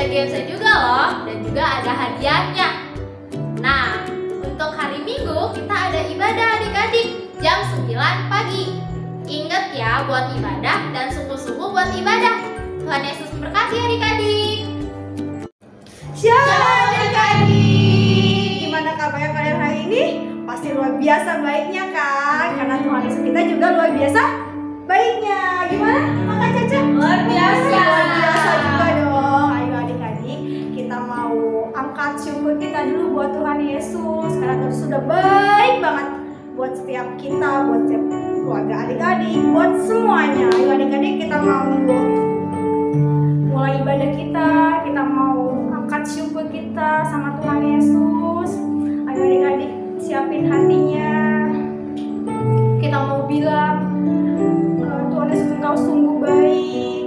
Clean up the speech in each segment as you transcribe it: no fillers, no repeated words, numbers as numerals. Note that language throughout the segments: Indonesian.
gamesnya juga loh, dan juga ada hadiahnya. Nah, untuk hari Minggu kita ada ibadah adik-adik jam 9 pagi. Ingat ya buat ibadah dan sungguh-sungguh buat ibadah. Tuhan Yesus memberkati adik-adik. Shalom adik-adik. Gimana kabarnya kalian hari ini? Pasti luar biasa baiknya kan? Karena Tuhan Yesus kita juga luar biasa baiknya. Gimana Kakak Caca? Luar biasa. Luar biasa juga dong. Ayo adik-adik, kita mau angkat syukur kita dulu buat Tuhan Yesus. Karena Tuhan sudah baik banget buat setiap kita, buat setiap keluarga adik-adik, buat semuanya. Ayo adik-adik, kita mau mulai ibadah kita mau angkat syukur kita sama Tuhan Yesus. Ayo adik-adik, siapin hatinya. Kita mau bilang, Tuhan Yesus Engkau sungguh baik.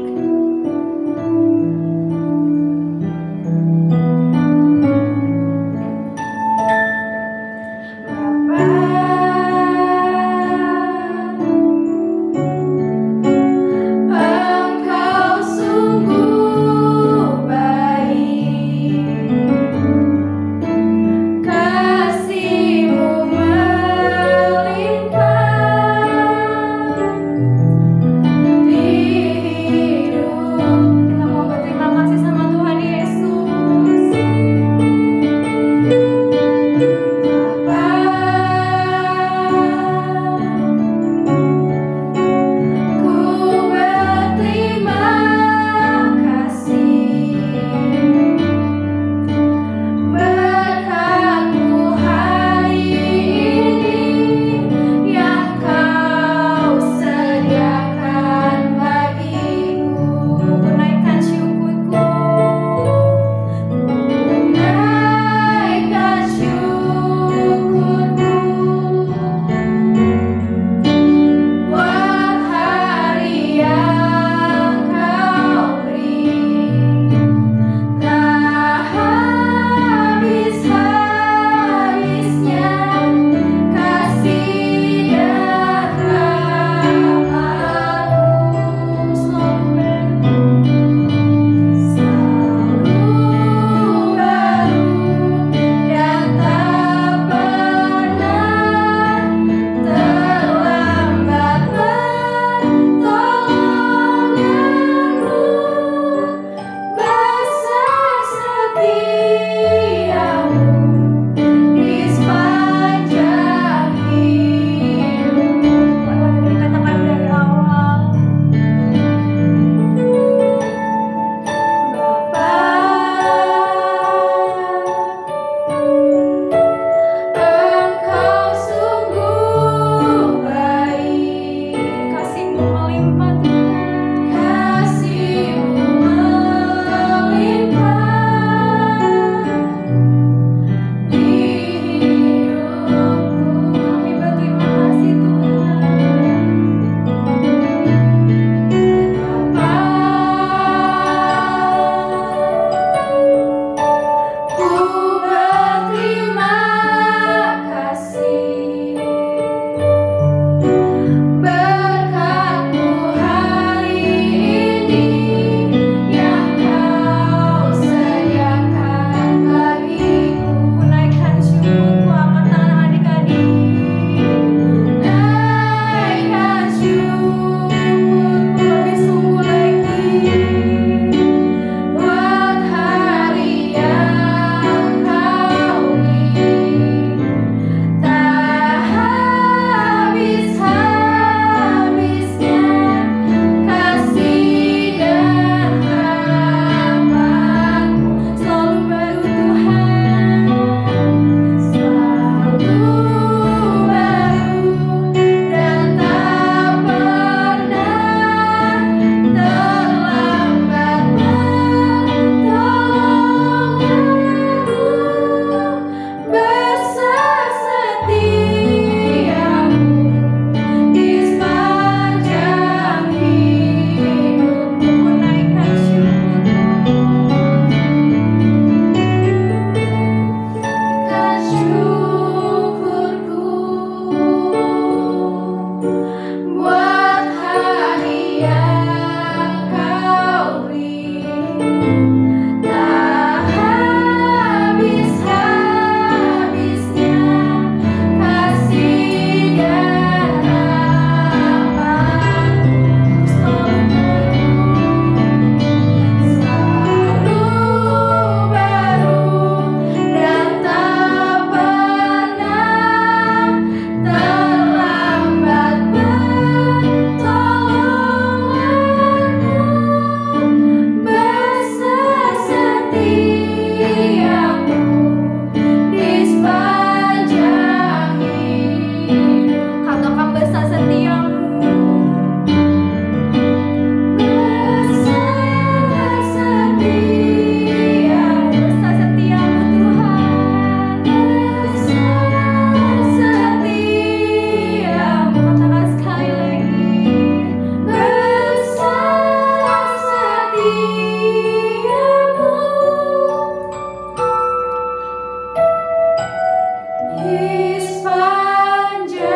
di sepanjang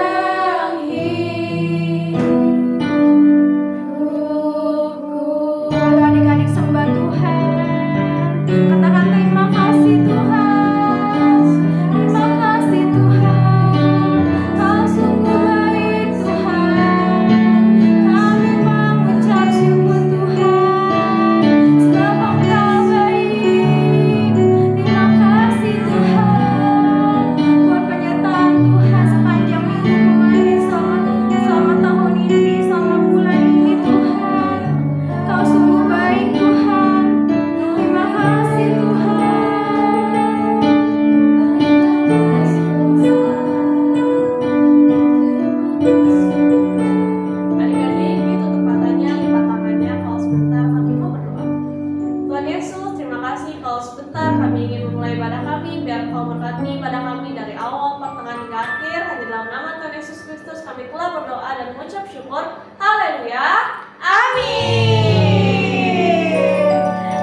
hidupku. Ayo adik-adik sembah Tuhan, katakan terima kasih Tuhan, terima kasih Tuhan, Kau sungguh baik Tuhan. Kami mengucap syukur Tuhan, sebab Engkau baik. Terima kasih Tuhan buat penyertaan Tuhan sepanjang minggu kemarin, selama tahun ini, selama bulan ini Tuhan. Kau sungguh baik Tuhan. Terima kasih Tuhan. Adik-adik, ditutup matanya, lipat tangannya, kalau sebentar kami mau berdoa. Tuhan Yesus, terima kasih kalau sebentar kami ingin memulai ibadah kami, biar Kau berkati ibadah kami dari awal, pertengahan hingga akhir. Hanya dalam nama Tuhan Yesus Kristus kami telah berdoa dan mengucap syukur. Haleluya. Amin.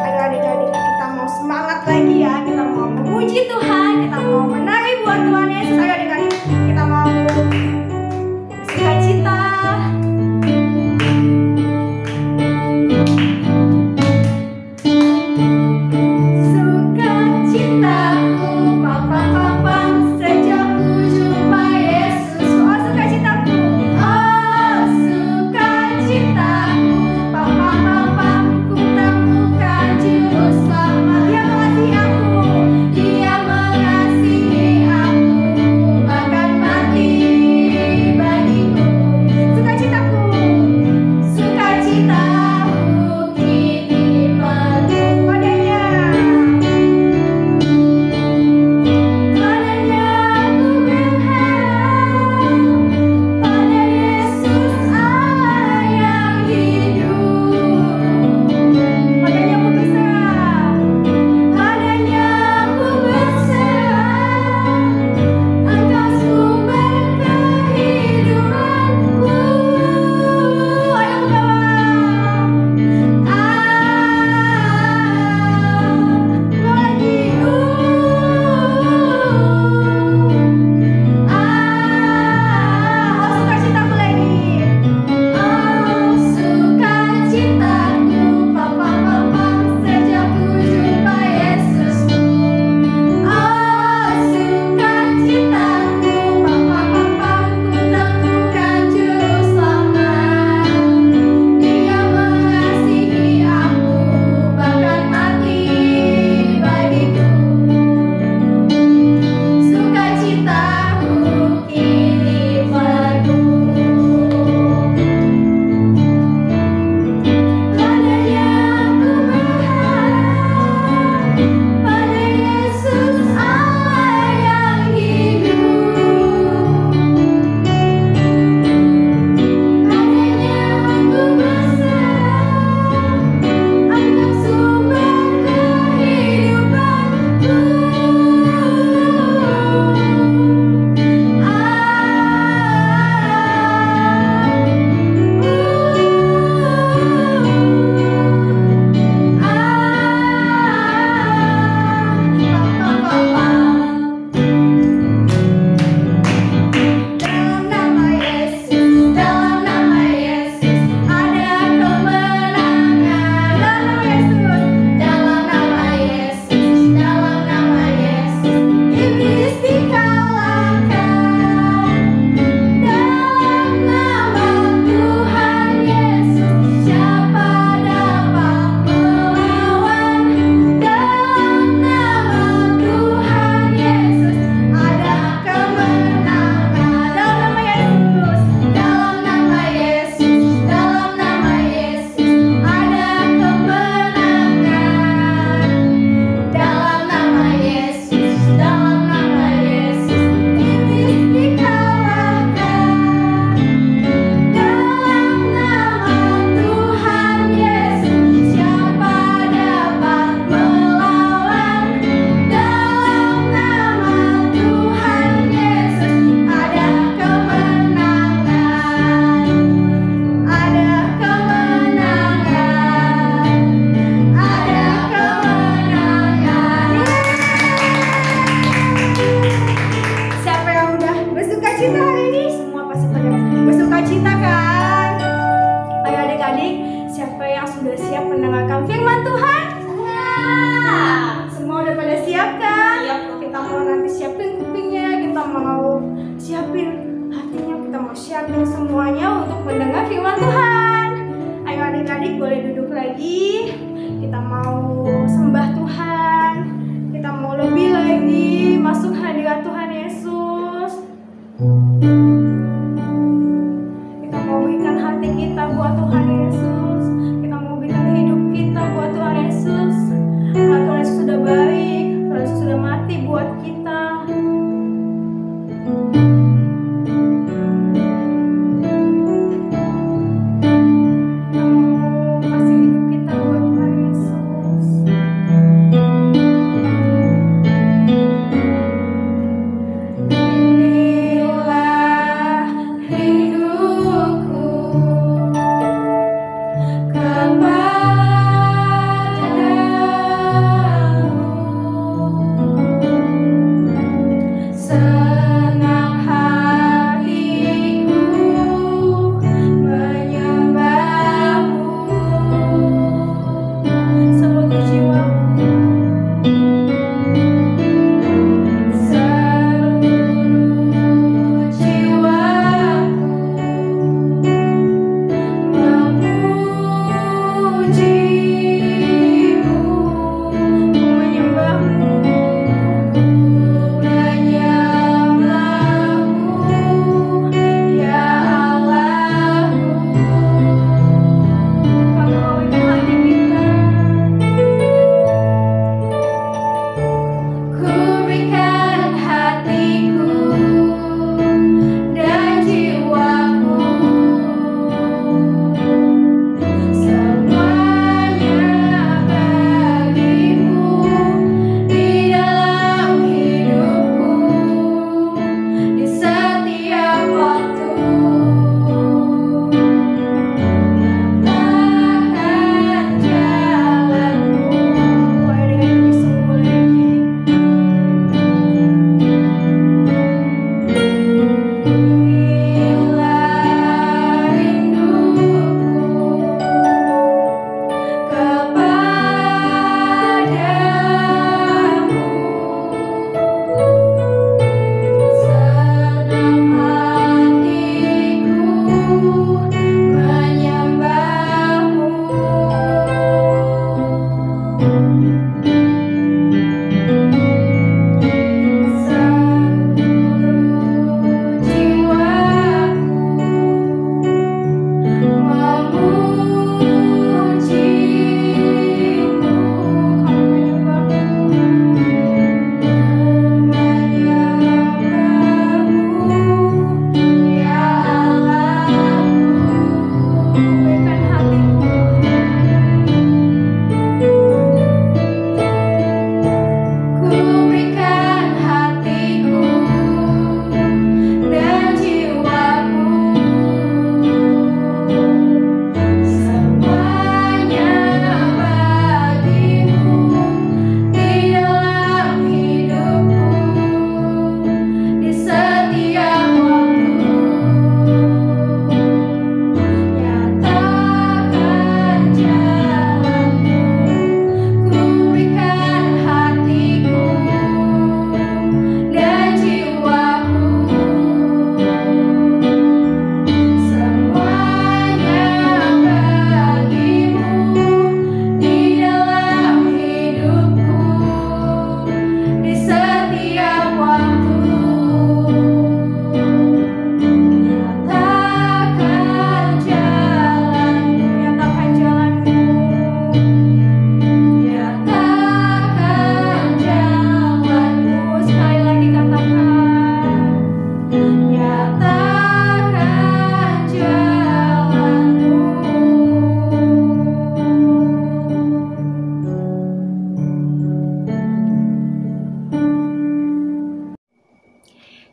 Ayo adik-adik, kita mau semangat lagi ya. Kita mau memuji Tuhan, kita mau menari buat Tuhan Yesus. Ayo adik-adik, kita mau sukacita. Sukacitaku papang-papang sejak ku jumpa Yesus. Oh sukacitaku, oh sukacita. semuanya untuk mendengar firman Tuhan. Ayo adik-adik boleh duduk lagi. Kita mau sembah Tuhan. Kita mau lebih lagi masuk hadirat Tuhan Yesus. Kita mau berikan hati kita buat Tuhan Yesus. Kita mau berikan hidup kita buat Tuhan Yesus. Karena Tuhan Yesus sudah baik, Tuhan Yesus sudah mati buat kita.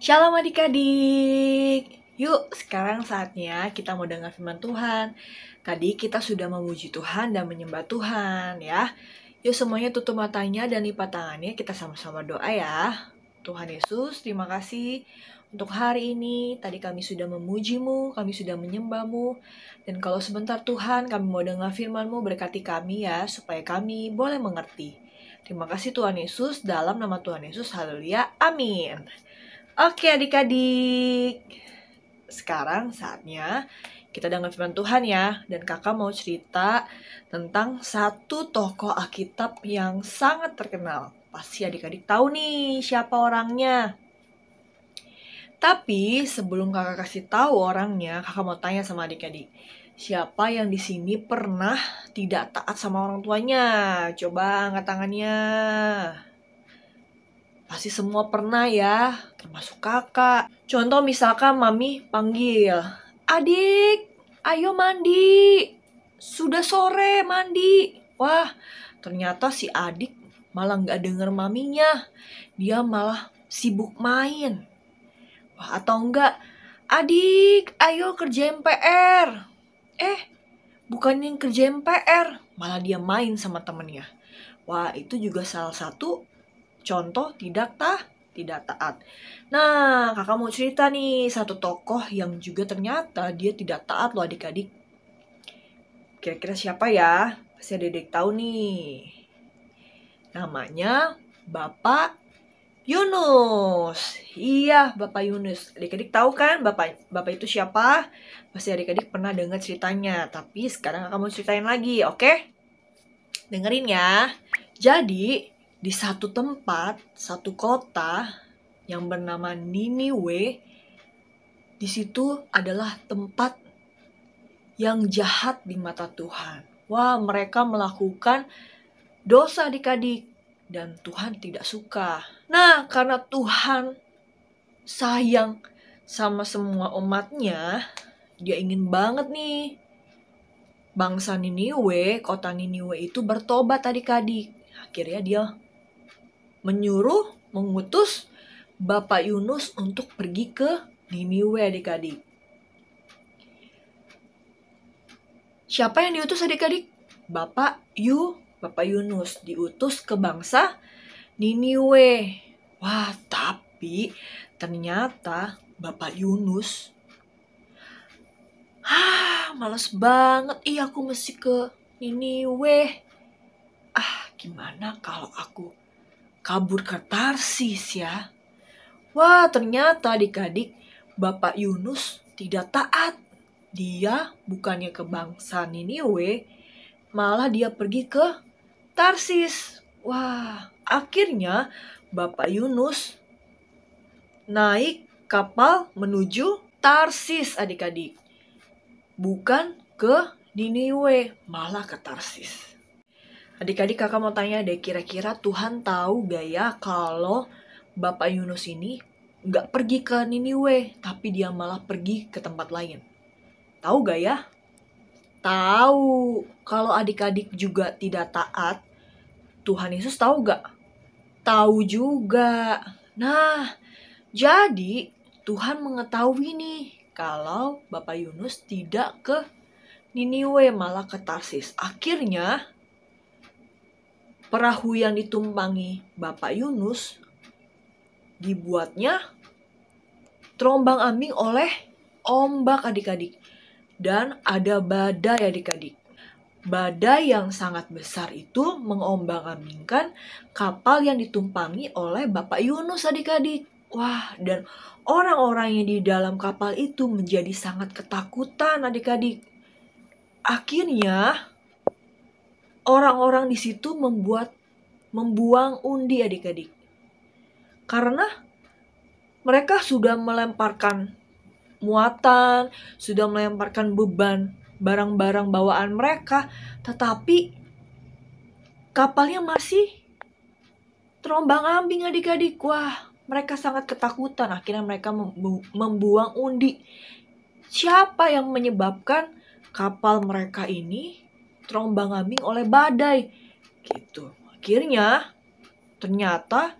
Shalom adik-adik. Yuk, sekarang saatnya kita mau dengar firman Tuhan. Tadi kita sudah memuji Tuhan dan menyembah Tuhan ya. Yuk semuanya tutup matanya dan lipat tangannya, kita sama-sama doa ya. Tuhan Yesus, terima kasih untuk hari ini. Tadi kami sudah memuji-Mu, kami sudah menyembah-Mu. Dan kalau sebentar Tuhan, kami mau dengar firman-Mu, berkati kami ya, supaya kami boleh mengerti. Terima kasih Tuhan Yesus, dalam nama Tuhan Yesus, haleluya, amin. Oke adik-adik. sekarang saatnya kita dengar firman Tuhan ya. Dan kakak mau cerita tentang satu tokoh Alkitab yang sangat terkenal. Pasti adik-adik tahu nih siapa orangnya. Tapi sebelum kakak kasih tahu orangnya, kakak mau tanya sama adik-adik. Siapa yang di sini pernah tidak taat sama orang tuanya? Coba angkat tangannya. Pasti semua pernah ya, termasuk kakak. Contoh misalkan mami panggil, "Adik, ayo mandi. Sudah sore mandi." Wah, ternyata si adik malah gak denger maminya. Dia malah sibuk main. Wah, atau enggak, "Adik, ayo kerjain PR." Bukannya kerjain PR, malah dia main sama temennya. Wah, itu juga salah satu contoh tidak taat. Nah, kakak mau cerita nih satu tokoh yang juga ternyata dia tidak taat loh adik-adik. Kira-kira siapa ya? Pasti adik-adik tahu nih. Namanya Bapak Yunus. Iya, Bapak Yunus. Adik-adik tahu kan Bapak itu siapa? Pasti adik-adik pernah dengar ceritanya. Tapi sekarang kakak mau ceritain lagi, oke? Dengerin ya. Jadi, di satu tempat, satu kota yang bernama Niniwe, di situ adalah tempat yang jahat di mata Tuhan. Wah, mereka melakukan dosa adik-adik dan Tuhan tidak suka. Nah, karena Tuhan sayang sama semua umatnya, dia ingin banget nih bangsa Niniwe, kota Niniwe itu bertobat adik-adik. Akhirnya dia mengutus Bapak Yunus untuk pergi ke Niniwe adik-adik. Siapa yang diutus adik-adik? Bapak Yunus diutus ke bangsa Niniwe. Wah, tapi ternyata Bapak Yunus, males banget. Aku mesti ke Niniwe. Gimana kalau aku kabur ke Tarsis ya? Wah, ternyata adik-adik Bapak Yunus tidak taat. Dia bukannya ke bangsa Niniwe, malah dia pergi ke Tarsis. Wah, akhirnya Bapak Yunus naik kapal menuju Tarsis adik-adik. Bukan ke Niniwe, malah ke Tarsis. Adik-adik kakak mau tanya deh, kira-kira Tuhan tahu gak ya kalau Bapak Yunus ini gak pergi ke Niniwe, tapi dia malah pergi ke tempat lain? Tahu gak ya? Tahu. Kalau adik-adik juga tidak taat, Tuhan Yesus tahu gak? Tahu juga. Nah, jadi Tuhan mengetahui nih kalau Bapak Yunus tidak ke Niniwe, malah ke Tarsis. Akhirnya perahu yang ditumpangi Bapak Yunus dibuatnya terombang-ambing oleh ombak adik-adik. Dan ada badai adik-adik. Badai yang sangat besar itu mengombang-ambingkan kapal yang ditumpangi oleh Bapak Yunus adik-adik. Wah, dan orang-orang yang di dalam kapal itu menjadi sangat ketakutan adik-adik. Akhirnya orang-orang di situ membuang undi adik-adik. Karena mereka sudah melemparkan muatan, sudah melemparkan beban barang-barang bawaan mereka, tetapi kapalnya masih terombang-ambing adik-adik. Wah, mereka sangat ketakutan. Akhirnya mereka membuang undi. Siapa yang menyebabkan kapal mereka ini terombang-ambing oleh badai? Gitu. Akhirnya ternyata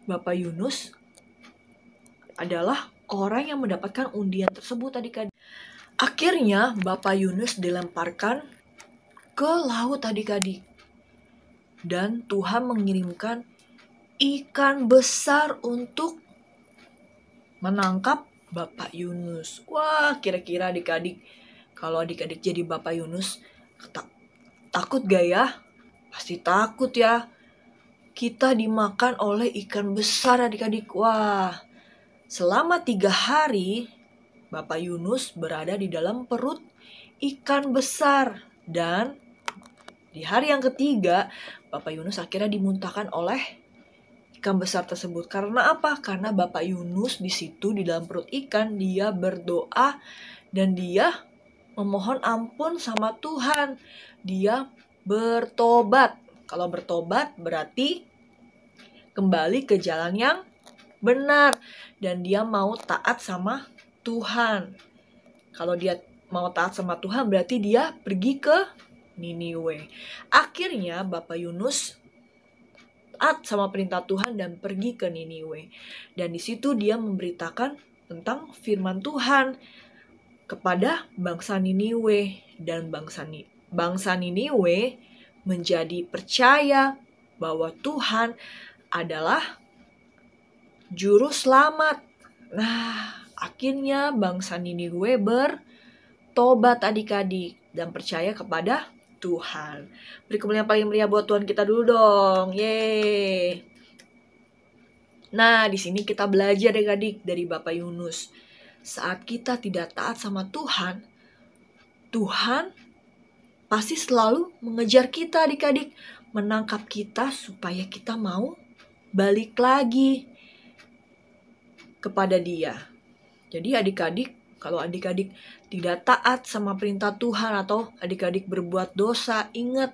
Bapak Yunus adalah orang yang mendapatkan undian tersebut adik-adik. Akhirnya Bapak Yunus dilemparkan ke laut adik-adik. Dan Tuhan mengirimkan ikan besar untuk menangkap Bapak Yunus. Wah, kira-kira adik-adik, kalau adik-adik jadi Bapak Yunus, takut gak ya? Pasti takut ya. Kita dimakan oleh ikan besar adik-adik. Wah, selama 3 hari Bapak Yunus berada di dalam perut ikan besar. Dan di hari yang ketiga, Bapak Yunus akhirnya dimuntahkan oleh ikan besar tersebut. Karena apa? Karena Bapak Yunus di situ di dalam perut ikan, dia berdoa dan dia memohon ampun sama Tuhan. Dia bertobat. Kalau bertobat berarti kembali ke jalan yang benar. Dan dia mau taat sama Tuhan. Kalau dia mau taat sama Tuhan berarti dia pergi ke Niniwe. Akhirnya Bapak Yunus taat sama perintah Tuhan dan pergi ke Niniwe. Dan di situ dia memberitakan tentang firman Tuhan kepada bangsa Niniwe. Dan bangsa Niniwe menjadi percaya bahwa Tuhan adalah juru selamat. Nah, akhirnya bangsa Niniwe bertobat adik-adik dan percaya kepada Tuhan. Beri kemuliaan paling meriah buat Tuhan kita dulu dong. Yeay. Nah, di sini kita belajar adik-adik dari Bapak Yunus. Saat kita tidak taat sama Tuhan, Tuhan pasti selalu mengejar kita adik-adik, menangkap kita supaya kita mau balik lagi kepada Dia. Jadi adik-adik, kalau adik-adik tidak taat sama perintah Tuhan atau adik-adik berbuat dosa, ingat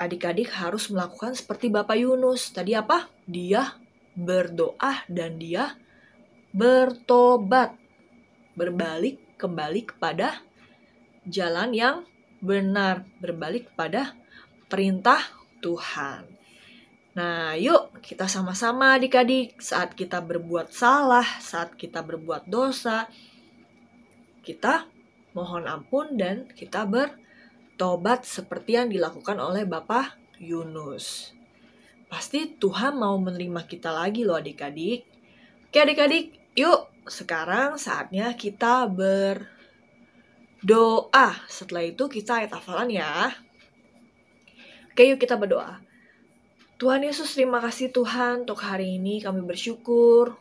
adik-adik harus melakukan seperti Bapak Yunus. Tadi apa? Dia berdoa dan dia bertobat, berbalik kembali kepada jalan yang benar, berbalik kepada perintah Tuhan. Nah, yuk kita sama-sama adik-adik, saat kita berbuat salah, saat kita berbuat dosa, kita mohon ampun dan kita bertobat seperti yang dilakukan oleh Bapak Yunus. Pasti Tuhan mau menerima kita lagi loh adik-adik. Oke adik-adik, yuk sekarang saatnya kita berdoa. Setelah itu kita ayat hafalan ya. Oke, yuk kita berdoa. Tuhan Yesus, terima kasih Tuhan untuk hari ini. Kami bersyukur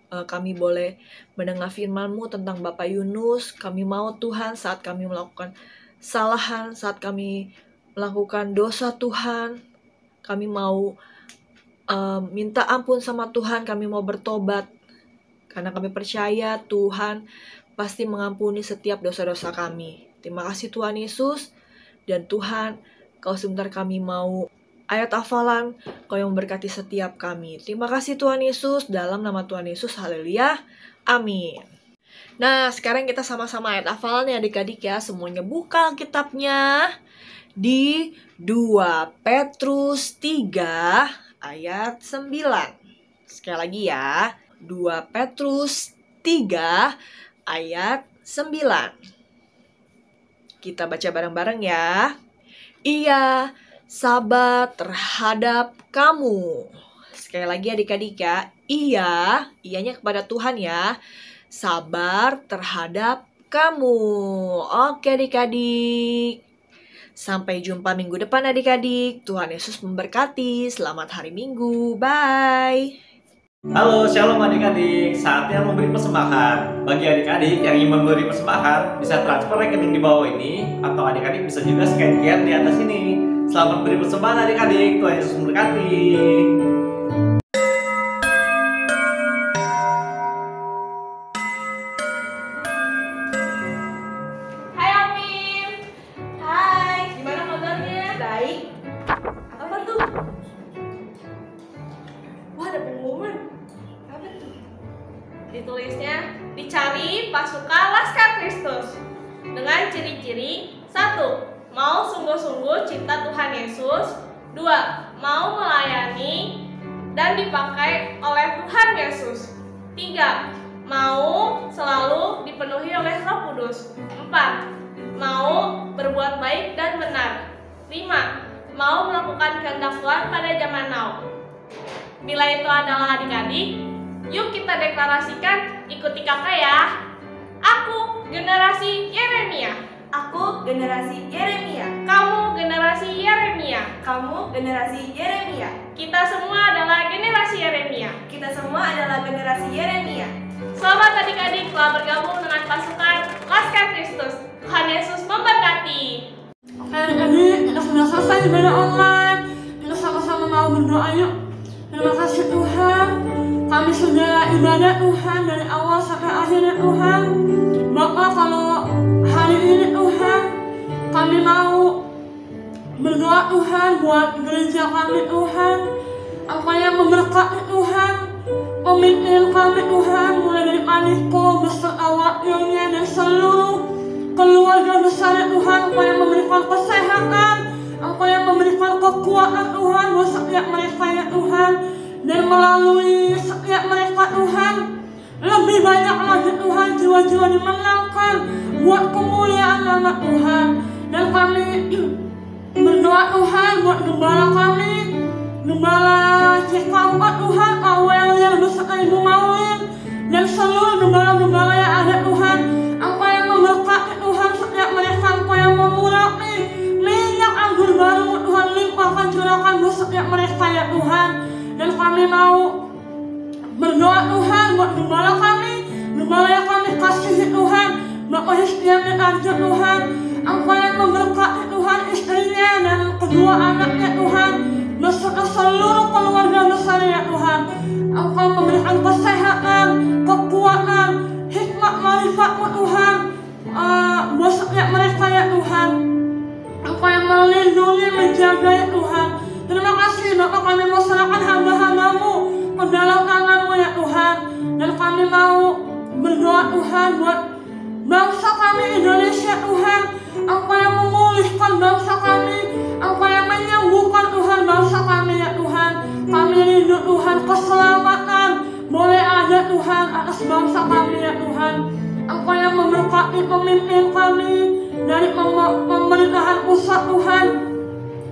kami boleh mendengar firman-Mu tentang Bapak Yunus. Kami mau Tuhan saat kami melakukan kesalahan, saat kami melakukan dosa Tuhan, kami mau minta ampun sama Tuhan, kami mau bertobat. Karena kami percaya Tuhan pasti mengampuni setiap dosa-dosa kami. Terima kasih Tuhan Yesus. Dan Tuhan, kalau sebentar kami mau ayat hafalan, Kau yang memberkati setiap kami. Terima kasih Tuhan Yesus, dalam nama Tuhan Yesus, haleluya, amin. Nah, sekarang kita sama-sama ayat hafalan ya adik-adik ya. Semuanya buka kitabnya di 2 Petrus 3 ayat 9. Sekali lagi ya, 2 Petrus 3 ayat 9. Kita baca bareng-bareng ya. Ia sabar terhadap kamu. Sekali lagi adik-adik ya. Ianya kepada Tuhan ya. Sabar terhadap kamu. Oke adik-adik. Sampai jumpa minggu depan adik-adik. Tuhan Yesus memberkati. Selamat hari Minggu. Bye. Halo, shalom adik-adik. Saatnya memberi persembahan. Bagi adik-adik yang ingin memberi persembahan, bisa transfer rekening di bawah ini, atau adik-adik bisa juga scan QR di atas ini. Selamat memberi persembahan adik-adik. Tuhan Yesus memberkati. Hai Afif. Hai, gimana kabarnya? Baik. Apa tuh? Wah, ada pengumuman. Apa tuh? Ditulisnya, dicari pasukan Laskar Kristus dengan ciri-ciri: 1. Mau sungguh-sungguh cinta Tuhan Yesus. 2. Mau melayani dan dipakai oleh Tuhan Yesus. 3. Mau selalu dipenuhi oleh Roh Kudus. 4. Mau berbuat baik dan benar. 5. Mau melakukan kehendak Tuhan pada zaman now. Bila itu adalah adik-adik, yuk kita deklarasikan, ikuti kakak ya. Aku generasi Yeremia. Aku generasi Yeremia. Kamu generasi Yeremia. Kamu generasi Yeremia. Kita semua adalah generasi Yeremia. Kita semua adalah generasi Yeremia. Selamat adik-adik telah bergabung dengan pasukan Laskar Kristus. Tuhan Yesus memberkati. Oke adik-adik, kita sudah selesai ibadah online. Kita sama-sama mau berdoa yuk. Terima kasih Tuhan, kami sudah ibadah Tuhan dari awal sampai akhirnya Tuhan. Bapak, kalau hari ini Tuhan, kami mau berdoa Tuhan buat gereja kami Tuhan. Apa yang memberkati Tuhan, pemimpin kami Tuhan, mulai dari Aniko beserta wakilnya dan seluruh keluarga besar Tuhan. Apa yang memberikan kesehatan, apa yang memberikan kekuatan Tuhan buat setiap mereka ya Tuhan. Dan melalui setiap mereka Tuhan, lebih banyak lagi Tuhan jiwa-jiwa dimenangkan buat kemuliaan nama Tuhan. Dan kami berdoa Tuhan buat gembala kami, gembala Cikampek Tuhan, Awel yang beserta Ibu Maulin, dan seluruh gembala-gembala yang ada Tuhan. Apa yang memberkati Tuhan setiap mereka, apa yang mengurapi minyak anggur baru Tuhan, limpahkan curahkan buat setiap mereka ya Tuhan. Dan kami mau berdoa Tuhan buat gembala kami, gembala yang kami kasihi Tuhan, Bapak Histiami Arjo Tuhan. Apa yang memberkati Tuhan istrinya dan kedua anaknya Tuhan, beserta seluruh keluarga besar ya Tuhan. Engkau memberikan kesehatan, kekuatan, hikmat, marifat-Mu Tuhan, buat setiap mereka ya Tuhan. Engkau yang melindungi, menjaga ya Tuhan. Terima kasih Bapak, kami mau serahkan hamba-hamba-Mu ke dalam tangan-Mu ya Tuhan. Dan kami mau berdoa Tuhan buat bangsa kami Indonesia Tuhan. Engkau yang memulihkan bangsa kami, Engkau yang menyembuhkan Tuhan bangsa kami ya Tuhan. Kami rindu Tuhan keselamatan boleh ada Tuhan atas bangsa kami ya Tuhan. Engkau yang memberkati pemimpin kami dari pemerintahan pusat Tuhan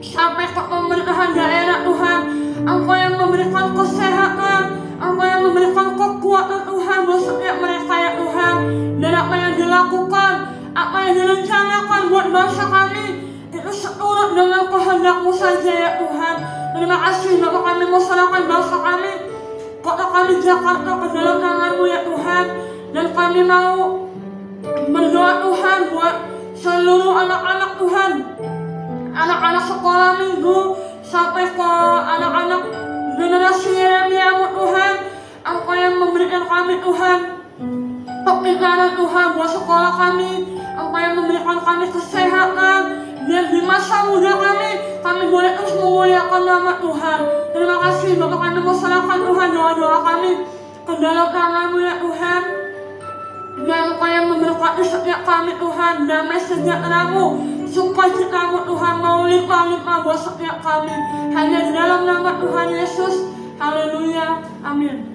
sampai ke pemerintahan daerah Tuhan. Engkau yang memberikan kesehatan, Engkau yang memberikan kekuatan Tuhan buat setiap mereka ya Tuhan. Dan apa yang dilakukan, apa yang direncanakan buat bangsa kami, itu seturut dengan kehendak-Mu saja ya Tuhan. Terima kasih Bapak, kami mau serahkan bangsa kami, kota kami Jakarta ke dalam tangan-Mu ya Tuhan. Dan kami mau berdoa Tuhan buat seluruh anak-anak Tuhan, anak-anak sekolah minggu sampai ke anak-anak generasi Yeremia-Mu Tuhan. Engkau yang memberikan kami Tuhan kepintaran Tuhan buat sekolah kami. Engkau yang memberikan kami kesehatan, dan di masa muda kami boleh terus memuliakan nama Tuhan. Terima kasih Bapak, kami mau serahkan Tuhan doa-doa kami ke dalam tangan-Mu ya Tuhan. Dan Engkau yang memberkati setiap kami Tuhan, damai sejahtera-Mu, sukacita-Mu Tuhan mau limpah-limpah buat setiap kami. Hanya di dalam nama Tuhan Yesus, haleluya, amin.